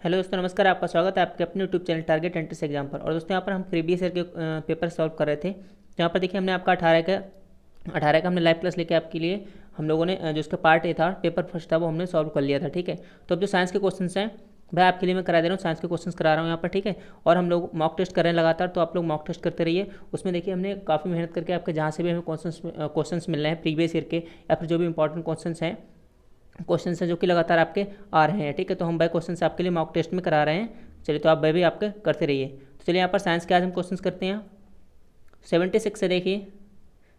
Hello दोस्तों, नमस्कार। आपका स्वागत है आपके अपने YouTube channel target entrance exam पर। और दोस्तों यहाँ पर हम प्रीवियस ईयर के पेपर सॉल्व कर रहे थे। तो यहाँ पर देखिए हमने आपका 18 का हमने लाइव क्लास लेके आपके लिए हम लोगों ने जो उसका पार्ट ए था, पेपर फर्स्ट था, वो हमने सॉल्व कर लिया था। ठीक है, तो अब जो साइंस के क्वेश्चन हैं भाई आपके लिए मैं करा दे रहा हूँ, साइंस के क्वेश्चन करा रहा हूँ यहाँ पर। ठीक है, और हम लोग मॉक टेस्ट कर रहे हैं लगातार, तो आप लोग मॉक टेस्ट करते रहिए। उसमें देखिए हमने काफ़ी मेहनत करके आपके जहाँ से भी हमें क्वेश्चंस मिल रहे हैं प्रीवियस ईयर के, या फिर जो भी इंपॉर्टेंट क्वेश्चन हैं जो कि लगातार आपके आ रहे हैं। ठीक है, तो हम बाय क्वेश्चन आपके लिए मॉक टेस्ट में करा रहे हैं। चलिए, तो आप भाई भी आपके करते रहिए। तो चलिए यहाँ पर साइंस के आज हम क्वेश्चन करते हैं 76 से। देखिए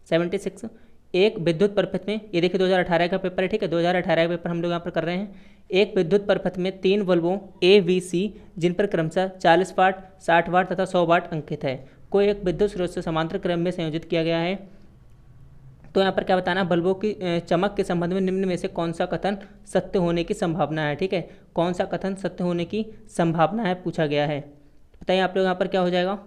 76, एक विद्युत परपथ में, ये देखिए 2018 का पेपर है। ठीक है, 2018 का पेपर हम लोग यहाँ पर कर रहे हैं। एक विद्युत परपथ में 3 बल्बों ए बी सी जिन पर क्रमशः 40 वाट, 60 वाट तथा 100 वाट अंकित है, को एक विद्युत स्रोत से समांतर क्रम में संयोजित किया गया है। तो यहाँ पर क्या बताना, बल्बों की चमक के संबंध में निम्न में से कौन सा कथन सत्य होने की संभावना है। ठीक है, कौन सा कथन सत्य होने की संभावना है पूछा गया है। बताइए आप लोग यहाँ पर क्या हो जाएगा।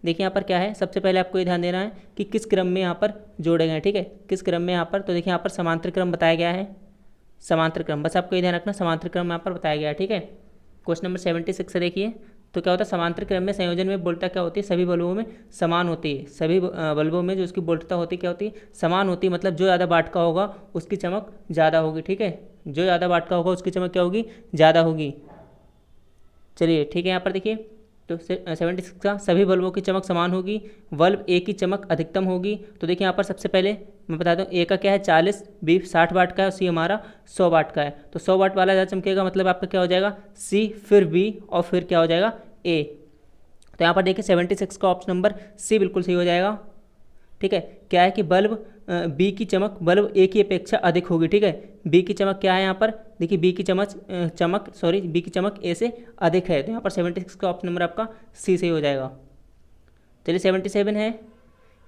देखिए यहाँ पर क्या है, सबसे पहले आपको ये ध्यान देना है कि किस क्रम में यहाँ पर जोड़े गए। ठीक है, किस क्रम में यहाँ पर, तो देखिए यहाँ पर समांतर क्रम बताया गया है। समांतर क्रम, बस आपको ये ध्यान रखना, समांतर क्रम यहाँ पर बताया गया है। ठीक है, क्वेश्चन नंबर 76 से देखिए, तो क्या होता है, समांतर क्रम में संयोजन में वोल्टता क्या होती है, सभी बल्बों में समान होती है। सभी बल्बों में जो उसकी वोल्टता होती है क्या होती है, समान होती है। मतलब जो ज़्यादा वाट का होगा उसकी चमक ज़्यादा होगी। ठीक है, जो ज़्यादा वाट का होगा उसकी चमक क्या होगी, ज़्यादा होगी। चलिए ठीक है, यहाँ पर देखिए तो 76 का, सभी बल्बों की चमक समान होगी, बल्ब ए की चमक अधिकतम होगी। तो देखिए यहाँ पर सबसे पहले मैं बता दूँ, ए का क्या है 40, बी 60 वाट का है और सी हमारा 100 वाट का है। तो 100 वाट वाला ज़्यादा चमकेगा, मतलब आपका क्या हो जाएगा, सी, फिर बी और फिर क्या हो जाएगा, ए। तो यहाँ पर देखिए 76 का ऑप्शन नंबर सी बिल्कुल सही हो जाएगा। ठीक है, क्या है कि बल्ब बी की चमक बल्ब ए की अपेक्षा अधिक होगी। ठीक है, बी की चमक क्या है यहाँ पर, देखिए बी की बी की चमक ए से अधिक है। तो यहाँ पर 76 का ऑप्शन नंबर आपका सी सही हो जाएगा। चलिए 77 है,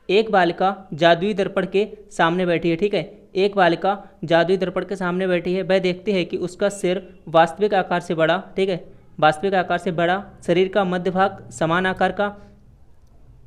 एक बालिका जादुई दर्पण के सामने बैठी है। ठीक है, एक बालिका जादुई दर्पण के सामने बैठी है, वह देखती है कि उसका सिर वास्तविक आकार से बड़ा, ठीक है, वास्तविक आकार से बड़ा, शरीर का मध्य भाग समान आकार का,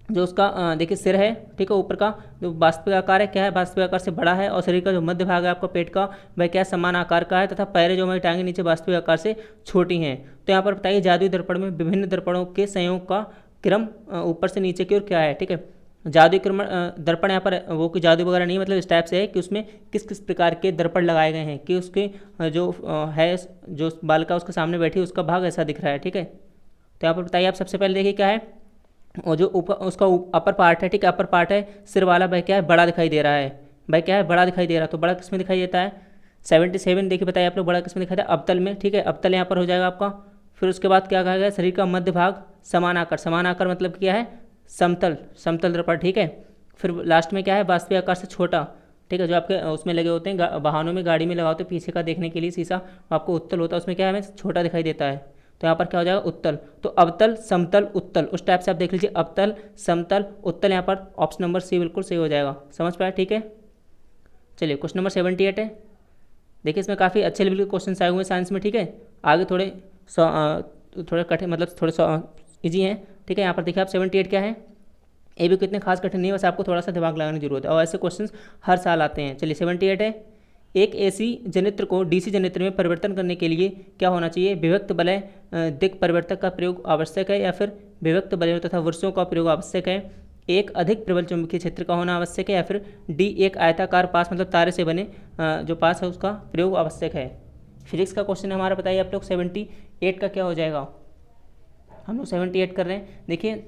जो उसका देखिए सिर है, ठीक है, ऊपर का जो वास्तविक आकार है क्या है, वास्तविक आकार से बड़ा है, और शरीर का जो मध्य भाग है आपका पेट का, वह क्या समान आकार का है, तथा पैरें जो हमारी टांगे नीचे वास्तविक आकार से छोटी हैं। तो यहाँ पर बताइए जादुई दर्पण में विभिन्न दर्पणों के संयोग का क्रम ऊपर से नीचे की ओर क्या है। ठीक है, जादुई क्रम दर्पण यहाँ पर वो कोई जादू वगैरह नहीं, मतलब इस टाइप से है कि उसमें किस किस प्रकार के दर्पण लगाए गए हैं, कि उसके जो है, जो बालिका उसके सामने बैठी है उसका भाग ऐसा दिख रहा है। ठीक है, तो यहाँ पर बताइए आप सबसे पहले देखिए क्या है, और जो ऊपर उसका अपर पार्ट है, ठीक है, अपर पार्ट है सिर वाला, भाई क्या है, बड़ा दिखाई दे रहा है। भाई क्या है, बड़ा दिखाई दे रहा है, तो बड़ा किस में दिखाई देता है, 77 देखिए बताइए आप लोग, बड़ा किस में दिखाई देता है, अवतल में। ठीक है, अवतल यहाँ पर हो जाएगा आपका। फिर उसके बाद क्या कहा गया, शरीर का मध्य भाग समान आकार, समान आकार मतलब क्या है, समतल, समतल दर्पण। ठीक है, फिर लास्ट में क्या है, वास्तविक आकार से छोटा। ठीक है, जो आपके उसमें लगे होते हैं वाहनों में, गाड़ी में लगा होते हैं पीछे का देखने के लिए शीशा, आपको उत्तल होता है, उसमें क्या है, हमें छोटा दिखाई देता है। तो यहाँ पर क्या हो जाएगा, उत्तल। तो अवतल, समतल, उत्तल, उस टाइप से आप देख लीजिए, अवतल, समतल, उत्तल। यहाँ पर ऑप्शन नंबर सी बिल्कुल सही हो जाएगा। समझ पाया। ठीक है, चलिए क्वेश्चन नंबर 78 है। देखिए इसमें काफ़ी अच्छे लेवल के क्वेश्चन आए हुए हैं साइंस में। ठीक है, आगे थोड़े कठिन, मतलब थोड़े ईजी हैं। ठीक है, यहाँ पर देखिए आप 78 क्या है, ये भी कितने खास कठिन नहीं है, बस आपको थोड़ा सा दिमाग लगाने की जरूरत है, और ऐसे क्वेश्चन हर साल आते हैं। चलिए 78 है, एक एसी जनित्र को डीसी जनित्र में परिवर्तन करने के लिए क्या होना चाहिए, विभक्त वलय दिक् परिवर्तक का प्रयोग आवश्यक है, या फिर विभक्त वलयों तथा वृत्तों का प्रयोग आवश्यक है, एक अधिक प्रबल चुंबकीय क्षेत्र का होना आवश्यक है, या फिर डी एक आयताकार पास, मतलब तारे से बने जो पास है उसका प्रयोग आवश्यक है। फिजिक्स का क्वेश्चन हमारा बताइए आप लोग, 78 का क्या हो जाएगा। हम लोग 78 कर रहे हैं। देखिए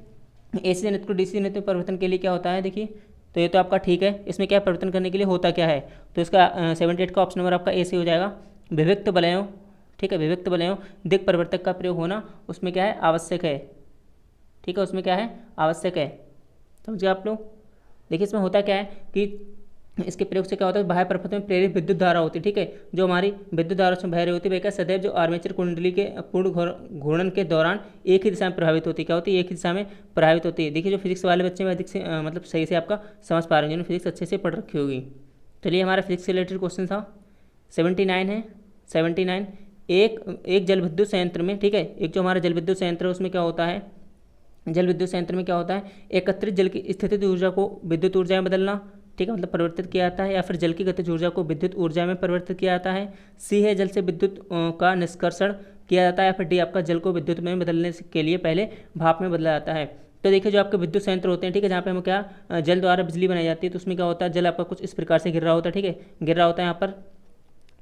एसी जनित्र को डीसी जनित्र में परिवर्तन के लिए क्या होता है, देखिए तो ये तो आपका ठीक है, इसमें क्या परिवर्तन करने के लिए होता क्या है, तो इसका 78 का ऑप्शन नंबर आपका ए से हो जाएगा, विभक्त वलयों। ठीक है, विभक्त वलयों दिक् परिवर्तक का प्रयोग होना उसमें क्या है, आवश्यक है। ठीक है, उसमें क्या है, आवश्यक है। समझिए आप लोग। देखिए इसमें होता क्या है कि इसके प्रयोग से क्या होता है, बाह्य परिपथ में प्रेरित विद्युत धारा होती है। ठीक है, जो हमारी विद्युत धारा उसमें बह रही होती है, वह क्या सदैव जो आर्मेचर कुंडली के पूर्ण घूर्णन के दौरान एक ही दिशा में प्रभावित होती है। क्या होती है, एक ही दिशा में प्रभावित होती है। देखिए जो फिजिक्स वाले बच्चे में अधिक से मतलब सही से आपका समझ पा रहे हैं, जिन्होंने फिजिक्स अच्छे से पढ़ रखी होगी। चलिए हमारा फिजिक्स से रिलेटेड क्वेश्चन था 79 है। 79, एक जल विद्युत संयंत्र में, ठीक है, एक जो हमारा जल विद्युत संयंत्र है उसमें क्या होता है, जल विद्युत संयंत्र में क्या होता है, एकत्रित जल की स्थितिज ऊर्जा को विद्युत ऊर्जा में बदलना। ठीक है, मतलब परिवर्तित किया जाता है, या फिर जल की गतिज ऊर्जा को विद्युत ऊर्जा में परिवर्तित किया जाता है। सी है, जल से विद्युत का निष्कर्षण किया जाता है, या फिर डी आपका जल को विद्युत में बदलने के लिए पहले भाप में बदला जाता है। तो देखिए जो आपके विद्युत संयंत्र होते हैं, ठीक है, जहाँ पे हम क्या जल द्वारा बिजली बनाई जाती है, तो उसमें क्या होता है, जल आपका कुछ इस प्रकार से गिर रहा होता है, ठीक है, गिर रहा होता है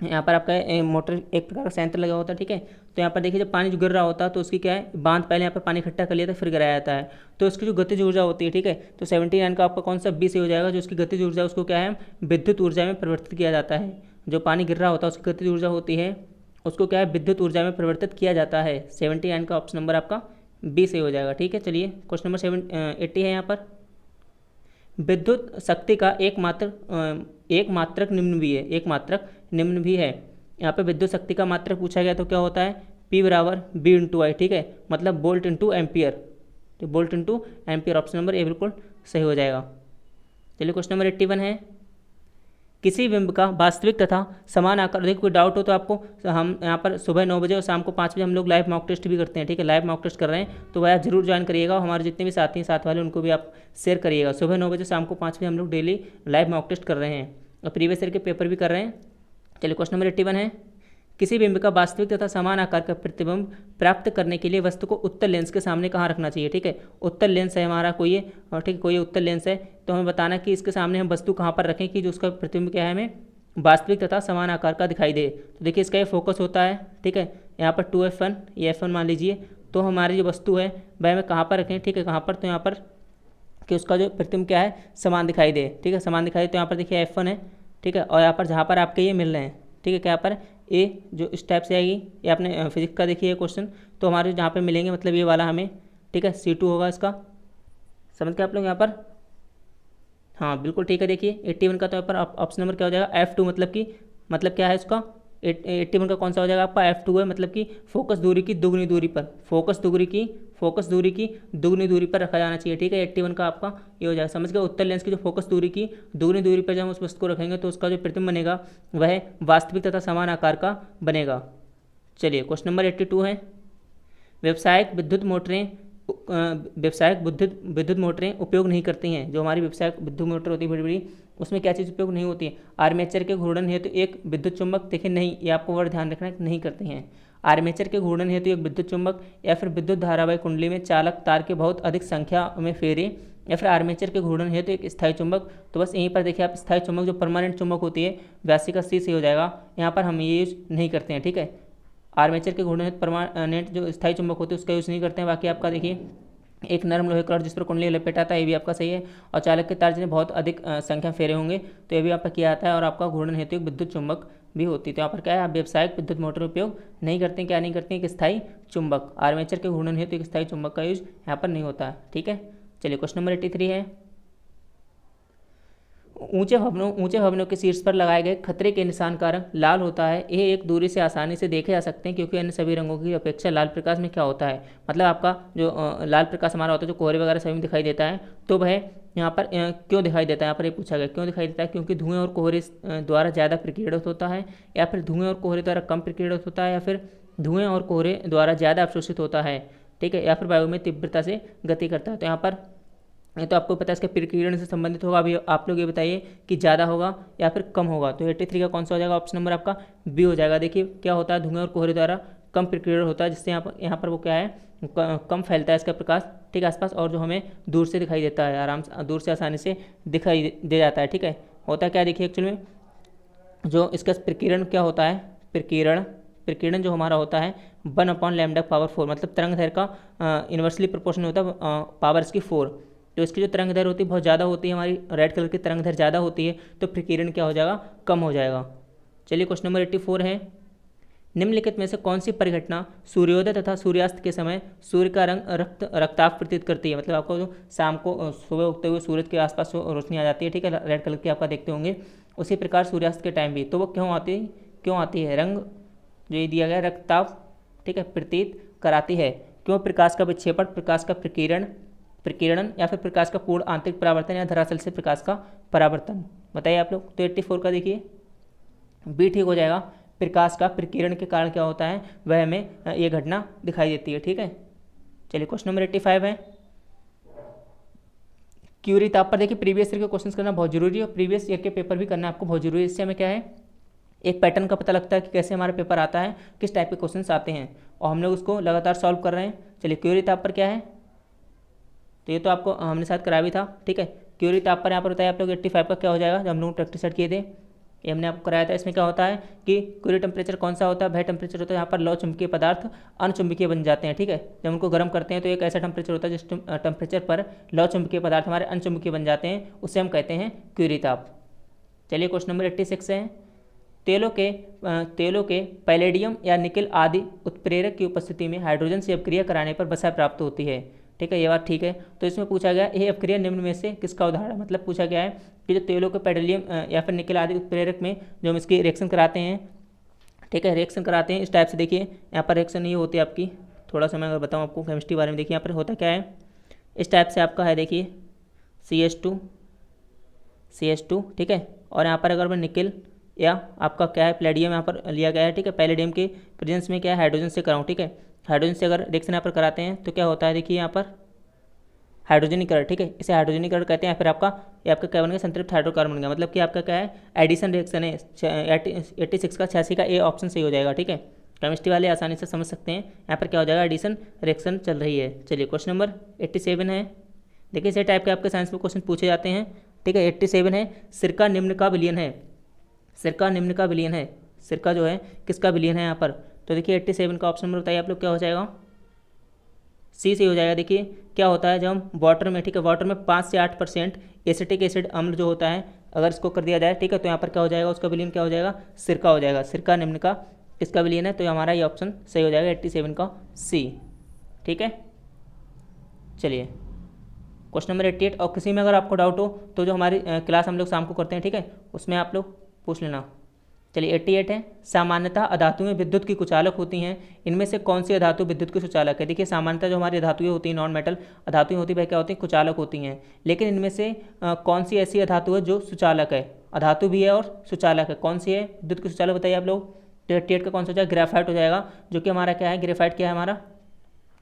यहाँ पर आपका मोटर एक प्रकार का संयंत्र लगा होता है, ठीक है। तो यहाँ पर देखिए जब पानी जो गिर रहा होता है तो उसकी क्या है, बांध पहले यहाँ पर पानी इकट्ठा कर लिया था फिर गिराया जाता है, तो उसकी जो गतिज ऊर्जा होती है, ठीक है, तो 79 का आपका कौन सा बी से हो जाएगा, जो उसकी गतिज ऊर्जा उसको क्या है, विद्युत ऊर्जा में परिवर्तित किया जाता है। जो पानी गिर रहा होता है उसकी गतिज ऊर्जा होती है, उसको क्या है, विद्युत ऊर्जा में परिवर्तित किया जाता है। 79 का ऑप्शन नंबर आपका बी से हो जाएगा, ठीक है। चलिए क्वेश्चन नंबर 80 है यहाँ पर, विद्युत शक्ति का एक मात्रक निम्न भी है, एक मात्रक निम्न भी है। यहाँ पे विद्युत शक्ति का मात्रक पूछा गया तो क्या होता है, P बराबर B इंटू आई, ठीक है, मतलब वोल्ट इंटू एम्पियर, तो volt into ampere, option number A बिल्कुल सही हो जाएगा। चलिए क्वेश्चन नंबर 81 है, किसी बिंब का वास्तविक तथा समान आकार, देखिए कोई डाउट हो तो आपको हम यहाँ पर सुबह 9 बजे और शाम को 5 बजे हम लोग लाइव मॉक टेस्ट भी करते हैं, ठीक है, लाइव मॉक टेस्ट कर रहे हैं, तो वह आप जरूर ज्वाइन करिएगा, और हमारे जितने भी साथी हैं साथ वाले उनको भी आप शेयर करिएगा। सुबह 9 बजे शाम को 5 बजे हम लोग डेली लाइव मॉक टेस्ट कर रहे हैं और प्रीवियस ईयर के पेपर भी कर रहे हैं। चलिए क्वेश्चन नंबर 81 है, किसी बिंब का वास्तविक तथा समान आकार का प्रतिबिंब प्राप्त करने के लिए वस्तु को उत्तल लेंस के सामने कहाँ रखना चाहिए, ठीक है, उत्तल लेंस है हमारा कोई है, और ठीक है कोई उत्तल लेंस है, तो हमें बताना कि इसके सामने हम वस्तु कहाँ पर रखें कि जो उसका प्रतिबिंब क्या है हमें वास्तविक तथा समान आकार का दिखाई दे। तो देखिए इसका ये फोकस होता है, ठीक है, यहाँ पर 2f1 ये f1 मान लीजिए, तो हमारी जो वस्तु है वह हमें कहाँ पर रखें, ठीक है, कहाँ पर, तो यहाँ पर कि उसका जो प्रतिबिंब क्या है समान दिखाई दे, ठीक है, समान दिखाई दे, तो यहाँ पर देखिए f1 है, ठीक है, और यहाँ पर जहाँ पर आपके ये मिल रहे हैं, ठीक है, क्या पर ए जो इस टाइप से आएगी, ये आपने फिजिक्स का देखिए क्वेश्चन, तो हमारे जहाँ पे मिलेंगे मतलब ये वाला हमें, ठीक है, C2 होगा इसका, समझ के आप लोग यहाँ पर, हाँ बिल्कुल ठीक है। देखिए 81 का तो यहाँ पर ऑप्शन नंबर क्या हो जाएगा, F2, मतलब क्या है इसका, 81 का कौन सा हो जाएगा आपका, F2 है, मतलब कि फोकस दूरी की दुगनी दूरी पर, फोकस दूरी की दुगनी दूरी पर रखा जाना चाहिए, ठीक है, 81 का आपका ये हो जाएगा, समझ गए। उत्तल लेंस की जो फोकस दूरी की दुगनी दूरी पर जब हम उस वस्तु को रखेंगे तो उसका जो प्रतिबिंब बनेगा वह वास्तविक तथा समान आकार का बनेगा। चलिए क्वेश्चन नंबर 82 है, व्यावसायिक विद्युत मोटरें उपयोग नहीं करती हैं, जो हमारी व्यावसायिक विद्युत मोटर होती है बड़ी बड़ी, उसमें क्या चीज़ उपयोग नहीं होती है, आर्मेचर के घूर्णन हेतु एक विद्युत चुंबक, देखिए नहीं, ये आपको वर्ड ध्यान रखना नहीं करते हैं, आर्मेचर के घूर्णन हेतु एक विद्युत चुंबक, या फिर विद्युत धारावाही कुंडली में चालक तार के बहुत अधिक संख्या में फेरे, या फिर आर्मेचर के घूर्णन हेतु एक स्थायी चुंबक। तो बस यहीं पर देखिए आप स्थायी चुंबक जो परमानेंट चुंबक होती है 82 का C से हो जाएगा, यहाँ पर हम ये यूज नहीं करते हैं, ठीक है, आर्मेचर के घूर्णन हेतु परमानेंट जो स्थायी चुंबक होते हैं उसका यूज़ नहीं करते हैं। बाकी आपका देखिए एक नरम लोहे का रॉड जिस पर कुंडली लपेटा था, ये भी आपका सही है, और चालक के तार जिन्हें बहुत अधिक संख्या फेरे होंगे तो ये भी आपका किया जाता है, और आपका घूर्णन हेतु एक विद्युत चुंबक भी होती है। तो यहाँ पर क्या है, आप व्यावसायिक विद्युत मोटर उपयोग नहीं करते हैं, क्या नहीं करते हैं, एक स्थायी चुंबक, आर्मेचर के घूर्णन हेतु एक स्थायी चुंबक का यूज यहाँ पर नहीं होता है, ठीक है। चलिए क्वेश्चन नंबर 83 है, ऊंचे भवनों के शीर्ष पर लगाए गए खतरे के निशान का रंग लाल होता है, ये एक दूरी से आसानी से देखे जा सकते हैं क्योंकि अन्य सभी रंगों की अपेक्षा लाल प्रकाश में क्या होता है, मतलब आपका जो लाल प्रकाश हमारा होता है जो कोहरे वगैरह सभी में दिखाई देता है, तो वह यहाँ पर क्यों दिखाई देता है, यहाँ पर ये पूछा गया क्यों दिखाई देता है, क्योंकि धुएं और कोहरे द्वारा ज़्यादा प्रकीर्णित होता है, या फिर धुएं और कोहरे द्वारा कम प्रकीर्णित होता है, या फिर धुएं और कोहरे द्वारा ज़्यादा अवशोषित होता है, ठीक है, या फिर वायु में तीव्रता से गति करता है। तो यहाँ पर ये तो आपको पता है इसके प्रकीर्णन से संबंधित होगा, अभी आप लोग ये बताइए कि ज़्यादा होगा या फिर कम होगा। तो 83 का कौन सा हो जाएगा, ऑप्शन नंबर आपका बी हो जाएगा। देखिए क्या होता है, धुएं और कोहरे द्वारा कम प्रकीर्णन होता है, जिससे यहाँ पर वो क्या है, कम फैलता है इसका प्रकाश, ठीक है, आसपास, और जो हमें दूर से दिखाई देता है, आराम से दूर से आसानी से दिखाई दे जाता है, ठीक है। होता क्या देखिए एक्चुअली में जो इसका प्रकीर्णन क्या होता है, प्रकीर्णन जो हमारा होता है 1/λ⁴, मतलब तरंग दैर्घ्य का इन्वर्सली प्रोपोर्शनल होता है पावर इसकी 4। तो इसकी जो तरंग दैर्घ्य होती है बहुत ज़्यादा होती है, हमारी रेड कलर की तरंग दैर्घ्य ज़्यादा होती है, तो प्रकीर्णन क्या हो जाएगा, कम हो जाएगा। चलिए क्वेश्चन नंबर 84 है, निम्नलिखित में से कौन सी परिघटना सूर्योदय तथा सूर्यास्त के समय सूर्य का रंग रक्ताभ प्रतीत करती है, मतलब आपको जो शाम को सुबह उगते हुए सूरज के आसपास रोशनी आ जाती है, ठीक है, रेड कलर की आपका देखते होंगे, उसी प्रकार सूर्यास्त के टाइम भी, तो वो क्यों आती है, रंग जो ये दिया गया रक्ताभ, ठीक है, प्रतीत कराती है, क्यों, प्रकाश का विक्षेपण, प्रकाश का प्रकीर्णन, या फिर प्रकाश का पूर्ण आंतरिक परावर्तन, या धरातल से प्रकाश का परावर्तन, बताइए आप लोग। तो 84 का देखिए बी ठीक हो जाएगा, प्रकाश का प्रकीर्णन के कारण क्या होता है, वह हमें ये घटना दिखाई देती है, ठीक है। चलिए क्वेश्चन नंबर 85 है, क्यूरी ताप पर देखिए प्रीवियस ईयर के क्वेश्चंस करना बहुत जरूरी है, और प्रीवियस ईयर के पेपर भी करना आपको बहुत जरूरी है, इससे हमें क्या है एक पैटर्न का पता लगता है कि कैसे हमारा पेपर आता है, किस टाइप के क्वेश्चंस आते हैं। और हम लोग उसको लगातार सॉल्व कर रहे हैं। चलिए क्यूरी ताप पर क्या है, तो ये तो आपको हमने साथ कराया भी था, ठीक है। क्यूरी ताप पर यहाँ पर बताया आप लोग 85 का क्या हो जाएगा, जब हम लोग प्रैक्टिस सेट किए थे, ये हमने आपको कराया था। इसमें क्या होता है कि क्यूरी टेम्परेचर कौन सा होता है, वह टेम्परेचर होता है यहाँ पर लौ चुंबकीय पदार्थ अनचुंबकीय बन जाते हैं, ठीक है। जब उनको गर्म करते हैं तो एक ऐसा टेम्परेचर होता है जिस टेम्परेचर पर लौ चुंबकीय पदार्थ हमारे अनचुंबकीय बन जाते हैं, उसे हम कहते हैं क्यूरी ताप। चलिए क्वेश्चन नंबर 86 है, तेलों के पैलेडियम या निकल आदि उत्प्रेरक की उपस्थिति में हाइड्रोजन से अपक्रिया कराने पर वसा प्राप्त होती है, ठीक है, ये बात ठीक है। तो इसमें पूछा गया यह अपक्रिया निम्न में से किसका उदाहरण, मतलब पूछा गया है कि जो तेलों के पैलेडियम या फिर निकल आदि उत्प्रेरक में जो हम इसकी रिएक्शन कराते हैं, ठीक है, रिएक्शन कराते हैं इस टाइप से। देखिए यहाँ पर रिएक्शन ये होती है आपकी, थोड़ा सा मैं अगर बताऊँ आपको केमिस्ट्री बारे में, देखिए यहाँ पर होता क्या है, इस टाइप से आपका है, देखिए CH2, ठीक है। और यहाँ पर अगर मैं निकल या आपका क्या है पैलेडियम यहाँ पर लिया गया है, ठीक है, पैलेडियम के प्रेजेंस में क्या है हाइड्रोजन से कराऊँ, ठीक है। हाइड्रोजन से अगर रिएक्शन यहाँ पर कराते हैं तो क्या होता है, देखिए यहाँ पर हाइड्रोजनीकरण, ठीक है, इसे हाइड्रोजनीकरण कहते हैं। फिर आपका ये आपका क्या बन गया, संतृप्त हाइड्रोकार्बन बन गया, मतलब कि आपका क्या है एडिशन रिएक्शन है। 86 का 86 का ए ऑप्शन सही हो जाएगा, ठीक है। केमिस्ट्री वाले आसानी से समझ सकते हैं, यहाँ पर क्या हो जाएगा एडिशन रिएक्शन चल रही है। चलिए क्वेश्चन नंबर 87 है, देखिए इसी टाइप के आपके साइंस में क्वेश्चन पूछे जाते हैं, ठीक है। 87 है, सिरका निम्न का विलयन है, सिरका निम्न का विलयन है, सिरका जो है किसका विलयन है यहाँ पर, तो देखिए 87 का ऑप्शन नंबर बताइए आप लोग क्या हो जाएगा, सी से हो जाएगा। देखिए क्या होता है जब हम वाटर में, ठीक है, वाटर में 5 से 8% एसिटिक एसिड अम्ल जो होता है अगर इसको कर दिया जाए, ठीक है, तो यहाँ पर क्या हो जाएगा, उसका विलयन क्या हो जाएगा, सिरका हो जाएगा। सिरका निम्न का किसका विलयन है, तो हमारा ये ऑप्शन सही हो जाएगा 87 का सी, ठीक है। चलिए क्वेश्चन नंबर 88, और किसी में अगर आपको डाउट हो तो जो हमारी क्लास हम लोग शाम को करते हैं, ठीक है, उसमें आप लोग पूछ लेना। चलिए 88 है, सामान्यतः अधातुएं विद्युत की कुचालक होती हैं, इनमें से कौन सी अधातु विद्युत की सुचालक है। देखिए सामान्यतः जो हमारी धातुएं होती हैं, नॉन मेटल अधातुएं होती है, क्या होती हैं, कुचालक होती हैं। लेकिन इनमें से कौन सी ऐसी अधातु है जो सुचालक है, अधातु भी है और सुचालक है, कौन सी है विद्युत की सुचालक बताइए आप लोग। तो 88 का कौन सा हो जाएगा, ग्रेफाइट हो जाएगा, जो कि हमारा क्या है, ग्रेफाइट क्या है हमारा,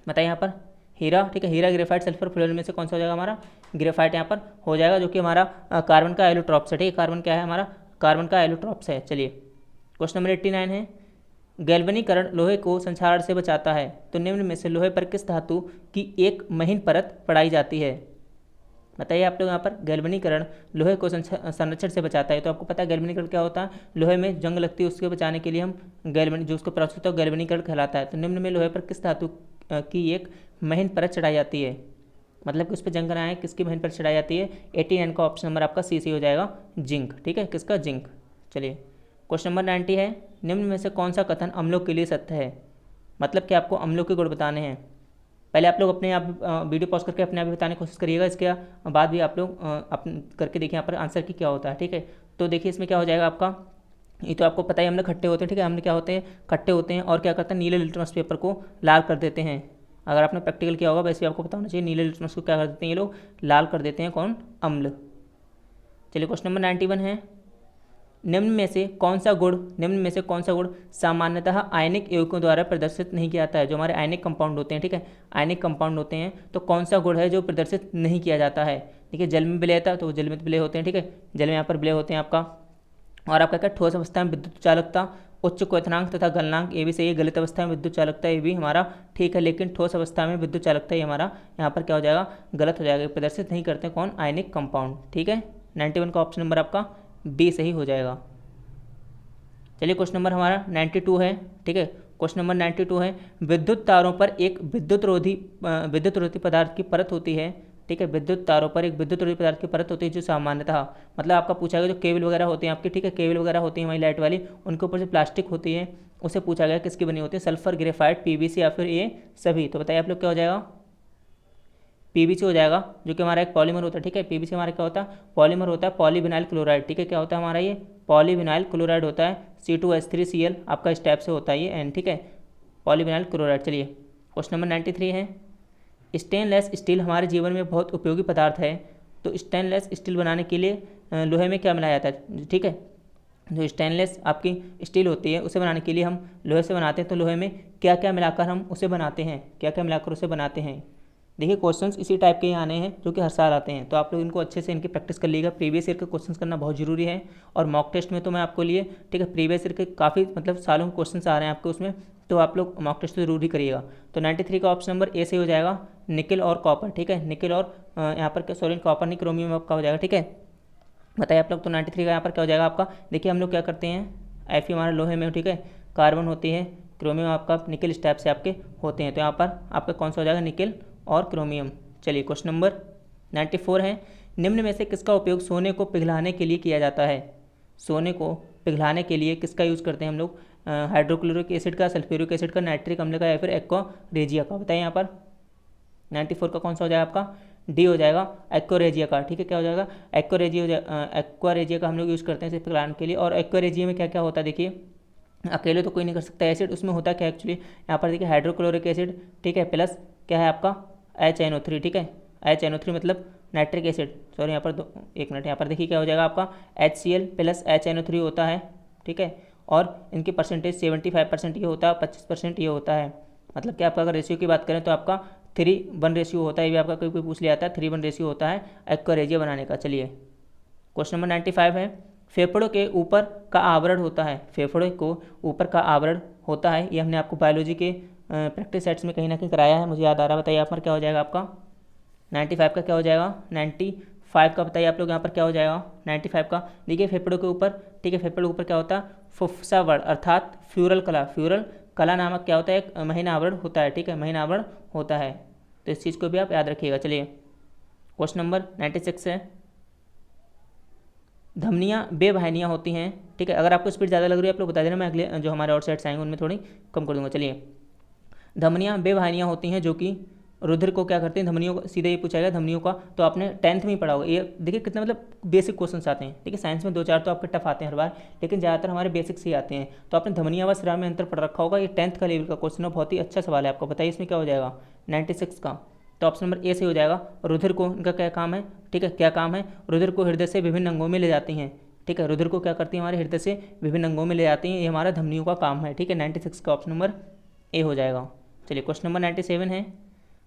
बताइए यहाँ पर हीरा, ठीक है, हीरा ग्रेफाइट सल्फर फ्लोरीन में से कौन सा हो जाएगा हमारा, ग्रेफाइट यहाँ पर हो जाएगा, जो कि हमारा कार्बन का एलोट्रॉप्स है, ठीक है, कार्बन क्या है हमारा, कार्बन का एलोट्रॉप्स है। चलिए क्वेश्चन नंबर 89 है, गैल्वनीकरण लोहे को संक्षारण से बचाता है, तो निम्न में से लोहे पर किस धातु की एक महीन परत पड़ाई जाती है, बताइए आप लोग। यहाँ पर गैल्वनीकरण लोहे को संरक्षण से बचाता है, तो आपको पता है गैल्वनीकरण क्या होता है, लोहे में जंग लगती है उसके बचाने के लिए हम जो उसको प्रोसेस होता है गैल्वनीकरण कहलाता है। तो निम्न में लोहे पर किस धातु की एक महीन परत चढ़ाई जाती है, मतलब कि उस पर जंग ना आए, किसकी महीन परत चढ़ाई जाती है। 89 का ऑप्शन नंबर आपका सी हो जाएगा, जिंक, ठीक है, किसका, जिंक। चलिए क्वेश्चन नंबर 90 है, निम्न में से कौन सा कथन अम्लों के लिए सत्य है, मतलब कि आपको अम्लों के गुण बताने हैं। पहले आप लोग अपने आप वीडियो पॉज करके अपने आप बताने की कोशिश करिएगा, इसके बाद भी आप लोग करके देखिए यहाँ पर आंसर की क्या होता है, ठीक है। तो देखिए इसमें क्या हो जाएगा आपका, ये तो आपको पता ही, हमने खट्टे होते हैं, ठीक है, हमने क्या होते हैं, खट्टे होते हैं और क्या करते हैं, नीले लिटमस पेपर को लाल कर देते हैं। अगर आपने प्रैक्टिकल किया होगा वैसे भी आपको पता होना चाहिए, नीले लिटमस को क्या कर देते हैं ये लोग, लाल कर देते हैं, कौन, अम्ल। चलिए क्वेश्चन नंबर 91 है, निम्न में से कौन सा गुण सामान्यतः आयनिक यौगिकों द्वारा प्रदर्शित नहीं किया जाता है, जो हमारे आयनिक कंपाउंड होते हैं, ठीक है, आयनिक कंपाउंड होते हैं, तो कौन सा गुण है जो प्रदर्शित नहीं किया जाता है। देखिए जल में विलय था तो जल में विलय होते हैं, ठीक है, जल में यहाँ पर विलय होते हैं आपका। और आपका क्या, ठोस अवस्था में विद्युत चालकता, उच्च क्वथनांक तथा गलनांक, ये भी सही है। गलित अवस्था में विद्युत चालकता ये भी हमारा ठीक है, लेकिन ठोस अवस्था में विद्युत चालकता ये हमारा यहाँ पर क्या हो जाएगा, गलत हो जाएगा, प्रदर्शित नहीं करते कौन, आयनिक कंपाउंड, ठीक है। 91 का ऑप्शन नंबर आपका बी सही हो जाएगा। चलिए क्वेश्चन नंबर हमारा 92 है, ठीक है, क्वेश्चन नंबर 92 है, विद्युत तारों पर एक विद्युत रोधी पदार्थ की परत होती है, ठीक है, विद्युत तारों पर एक विद्युत रोधी पदार्थ की परत होती है जो सामान्यतः, मतलब आपका पूछा गया जो केबल वगैरह होते हैं आपके, ठीक है, केबल वगैरह होती है हमारी लाइट वाली, उनके ऊपर जो प्लास्टिक होती है उसे पूछा गया किसकी बनी होती है, सल्फर, ग्रेफाइट, पीवीसी या फिर ये सभी। तो बताइए आप लोग क्या हो जाएगा, पीवीसी हो जाएगा, जो कि हमारा एक पॉलीमर होता है, ठीक है, पीवीसी हमारा क्या होता है, पॉलीमर होता है, पॉलीविनाइल क्लोराइड, ठीक है, क्या होता है हमारा ये, पॉलीविनाइल क्लोराइड होता है, C2H3Cl आपका इस टाइप से होता है ये N, ठीक है, पॉलीविनाइल क्लोराइड। चलिए क्वेश्चन नंबर 93 है, स्टेनलेस स्टील हमारे जीवन में बहुत उपयोगी पदार्थ है, तो स्टेनलेस स्टील बनाने के लिए लोहे में क्या मिलाया जाता है, ठीक है, जो स्टेनलेस आपकी स्टील होती है उसे बनाने के लिए हम लोहे से बनाते हैं, तो लोहे में क्या क्या मिलाकर हम उसे बनाते हैं, क्या क्या मिलाकर उसे बनाते हैं। देखिए क्वेश्चंस इसी टाइप के ही आने हैं जो कि हर साल आते हैं, तो आप लोग इनको अच्छे से इनकी प्रैक्टिस कर लीजिएगा। प्रीवियस ईयर के क्वेश्चंस करना बहुत जरूरी है। और मॉक टेस्ट में तो मैं आपको लिए, ठीक है, प्रीवियस ईयर के काफ़ी मतलब सालों के क्वेश्चन आ रहे हैं आपके उसमें, तो आप लोग मॉक टेस्ट तो जरूर ही करिएगा। तो 93 का ऑप्शन नंबर ए से हो जाएगा, निकल और कॉपर, ठीक है, निकल और यहाँ पर सॉरी कॉपर नहीं, क्रोमियम आपका हो जाएगा, ठीक है। बताइए आप लोग, तो 93 का यहाँ पर क्या हो जाएगा आपका। देखिए हम लोग क्या करते हैं, Fe हमारा लोहे में, ठीक है, कार्बन होती है, क्रोमियम आपका निकल इस टाइप से आपके होते हैं, तो यहाँ पर आपका कौन सा हो जाएगा, निकल और क्रोमियम। चलिए क्वेश्चन नंबर 94 है, निम्न में से किसका उपयोग सोने को पिघलाने के लिए किया जाता है। सोने को पिघलाने के लिए किसका यूज़ करते हैं हम लोग, हाइड्रोक्लोरिक एसिड का, सल्फ्यूरिक एसिड का, नाइट्रिक अम्ल का, या फिर एक्वा रेजिया का। बताइए यहाँ पर 94 का कौन सा हो जाएगा आपका, डी हो जाएगा, एक्वारेजिया का, ठीक है। क्या हो जाएगा, एक्वारेजिया का हम लोग यूज़ करते हैं इसे पिघलाने के लिए। और एक्वारेजिया में क्या क्या होता है, देखिए अकेले तो कोई नहीं कर सकता एसिड, उसमें होता क्या एक्चुअली, यहाँ पर देखिए हाइड्रोक्लोरिक एसिड, ठीक है, प्लस क्या है आपका HNO3, ठीक है, HNO3 मतलब नाइट्रिक एसिड, सॉरी यहाँ पर एक मिनट, यहाँ पर देखिए क्या हो जाएगा आपका HCl प्लस HNO3 होता है, ठीक है। और इनकी परसेंटेज 75% ये होता है, 25% ये होता है। मतलब कि आपका अगर रेशियो की बात करें तो आपका 3:1 रेशियो होता है, ये भी आपका कोई पूछ लिया था, 3:1 रेशियो होता है एक्वारेजिया बनाने का। चलिए क्वेश्चन नंबर 95 है, फेफड़ों के ऊपर का आवरण होता है, फेफड़ों को ऊपर का आवरण होता है, ये हमने आपको बायोलॉजी के प्रैक्टिस सेट्स में कहीं ना कहीं कराया है, मुझे याद आ रहा है। बताइए आप पर क्या हो जाएगा आपका 95 का क्या हो जाएगा, 95 का बताइए आप लोग यहाँ पर क्या हो जाएगा 95 का। देखिए फेफड़ों के ऊपर, ठीक है, फेफड़ों के ऊपर क्या होता है, फुफ्सावरण अर्थात फ्यूरल कला, फ्यूरल कला नामक क्या होता है, एक महीना आवरण होता है, ठीक है, महीना आवरण होता है, तो इस चीज़ को भी आप याद रखिएगा। चलिए क्वेश्चन नंबर 96 है, धमनियाँ बेवाहिनियाँ होती हैं, ठीक है। अगर आपको स्पीड ज़्यादा लग रही है आप लोग बता देना, मैं अगले जो हमारे और सेट्स आएंगे उनमें थोड़ी कम कर दूंगा। चलिए धमनियाँ बेवाहिनियाँ होती हैं जो कि रुधिर को क्या करते हैं, धमनियों को, सीधे ये पूछा गया धमनियों का, तो आपने 10th में ही पढ़ा होगा। ये देखिए कितना मतलब बेसिक क्वेश्चन आते हैं, ठीक है, साइंस में 2-4 तो आपके टफ आते हैं हर बार, लेकिन ज़्यादातर हमारे बेसिक्स ही आते हैं। तो आपने धमनियाँ व स्राव में अंतर पढ़ रखा होगा, ये 10th का लेवल का क्वेश्चन है, बहुत ही अच्छा सवाल है आपको। बताइए इसमें क्या हो जाएगा 96 का, तो ऑप्शन नंबर ए से हो जाएगा। रुधिर को इनका क्या काम है, ठीक है, क्या काम है, रुधिर को हृदय से विभिन्न अंगों में ले जाती हैं, ठीक है, रुधिर को क्या करती है, हमारे हृदय से विभिन्न अंगों में ले जाती हैं, ये हमारा धमनियों का काम है, ठीक है। 96 का ऑप्शन नंबर ए हो जाएगा। चलिए क्वेश्चन नंबर 97 है,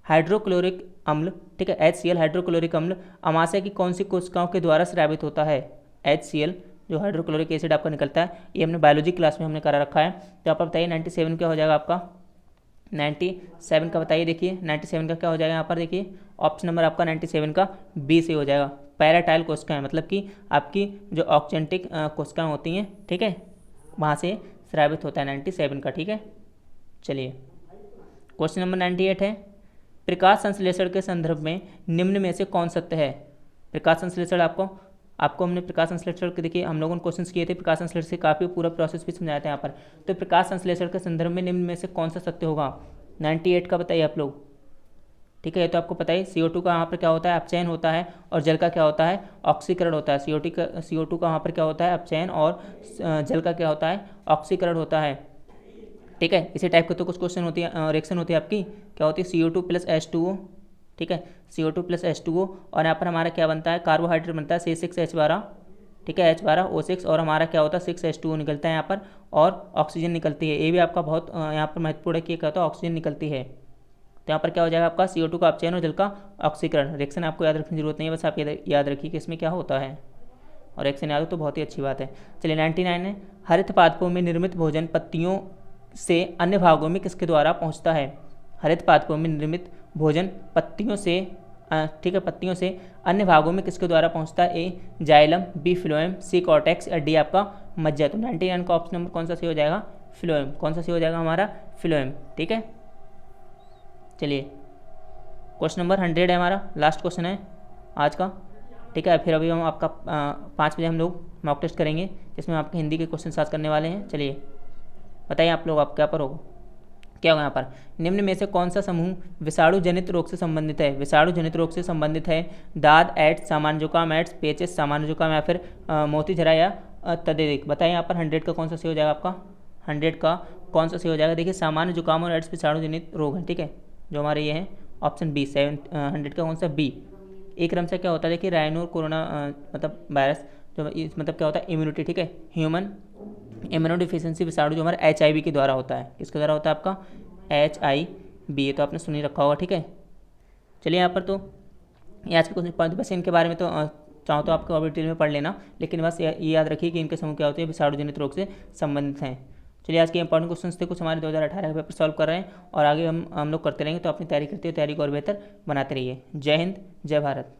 हाइड्रोक्लोरिक अम्ल, ठीक है, HCl हाइड्रोक्लोरिक अम्ल अमाशय की कौन सी कोशिकाओं के द्वारा स्रावित होता है। HCl जो हाइड्रोक्लोरिक एसिड आपका निकलता है, ये हमने बायोलॉजी क्लास में हमने करा रखा है। तो आप बताइए 97 क्या हो जाएगा आपका, 97 का बताइए। देखिए 97 का क्या हो जाएगा यहाँ पर, देखिए ऑप्शन नंबर आपका 97 का बी से हो जाएगा। पैराटाइल कोशिकाएं मतलब कि आपकी जो ऑक्जेंटिक कोशिकाएं होती हैं, ठीक है, वहाँ से स्रावित होता है 97 का, ठीक है। चलिए क्वेश्चन नंबर 98 है, प्रकाश संश्लेषण के संदर्भ में निम्न में से कौन सत्य है। प्रकाश संश्लेषण आपको हमने प्रकाश संश्लेषण के, देखिए हम लोगों ने क्वेश्चंस किए थे प्रकाश संश्लेषण से, काफ़ी पूरा प्रोसेस भी समझाया था यहाँ पर। तो प्रकाश संश्लेषण के संदर्भ में निम्न में से कौन सा सत्य होगा, 98 का बताइए आप लोग, ठीक है। ये तो आपको पता है CO2 का यहाँ पर क्या होता है, अपचयन होता है, और जल का क्या होता है, ऑक्सीकरण होता है। CO2 का वहाँ पर क्या होता है, अपचयन, और जल का क्या होता है, ऑक्सीकरण होता है, ठीक है। इसी टाइप के तो कुछ क्वेश्चन होती है, रिएक्शन होती है आपकी, क्या होती है, CO2 + H2O, ठीक है, CO2 + H2O, और यहाँ पर हमारा क्या बनता है, कार्बोहाइड्रेट बनता है C6H12, ठीक है, H12O6, और हमारा क्या होता है 6H2O निकलता है यहाँ पर, और ऑक्सीजन निकलती है। ये भी आपका बहुत यहाँ पर महत्वपूर्ण है कि क्या होता है, ऑक्सीजन निकलती है। तो यहाँ पर क्या हो जाएगा आपका CO2 का अपचयन और जल का ऑक्सीकरण। रिएक्शन आपको याद रखने की जरूरत नहीं है, बस आप याद रखिए कि इसमें क्या होता है, और रिएक्शन याद हो तो बहुत ही अच्छी बात है। चलिए 99 है, हरित पादपों में निर्मित भोजन पत्तियों से अन्य भागों में किसके द्वारा पहुंचता है। हरित पादपों में निर्मित भोजन पत्तियों से, ठीक है, पत्तियों से अन्य भागों में किसके द्वारा पहुंचता है, ए जाइलम, बी फ्लोएम, सी कॉर्टेक्स, या डी आपका मज्जा। तो 99 का ऑप्शन नंबर कौन सा सही हो जाएगा, फ्लोएम। कौन सा सही हो जाएगा हमारा, फ्लोएम, ठीक है। चलिए क्वेश्चन नंबर 100 है हमारा, लास्ट क्वेश्चन है आज का, ठीक है। फिर अभी हम आपका 5 बजे हम लोग मॉक टेस्ट करेंगे, जिसमें आपके हिंदी के क्वेश्चन साथ करने वाले हैं। चलिए बताइए आप लोग, आप क्या पर होगा, क्या होगा यहाँ पर, निम्न में से कौन सा समूह विषाणु जनित रोग से संबंधित है। विषाणु जनित रोग से संबंधित है, दाद, एड्स, सामान्य जुकाम, एड्स, पेचिस, सामान्य जुकाम, या फिर मोतीझरा या तपेदिक। बताइए यहाँ पर 100 का कौन सा सही हो जाएगा आपका, 100 का कौन सा सही हो जाएगा। देखिए सामान्य जुकाम और एड्स विषाणु जनित रोग है, ठीक है, जो हमारे ये हैं ऑप्शन बी, 100 का कौन सा बी। एक क्रम से क्या होता है, देखिए राइनो कोरोना मतलब वायरस जो मतलब क्या होता है, इम्यूनिटी, ठीक है, ह्यूमन इम्यूनो डिफिशियंसी विषाणु जो हमारा HIV के द्वारा होता है, किसके द्वारा होता है आपका, HIV, ये तो आपने सुनी रखा होगा, ठीक है। चलिए यहाँ पर तो ये आज के कुछ पॉइंट बस इनके बारे में तो चाहो तो आपको और डिटेल में पढ़ लेना, लेकिन बस ये याद रखिए कि इनके समूह क्या होते हैं, विषाणुजनित रोग से संबंधित हैं। चलिए आज के इंपॉर्टेंट क्वेश्चन थे कुछ हमारे 2018 के पेपर सॉल्व कर रहे हैं और आगे हम लोग करते रहेंगे, तो अपनी तैयारी करते हुए तैयारी को और बेहतर बनाते रहिए। जय हिंद, जय भारत।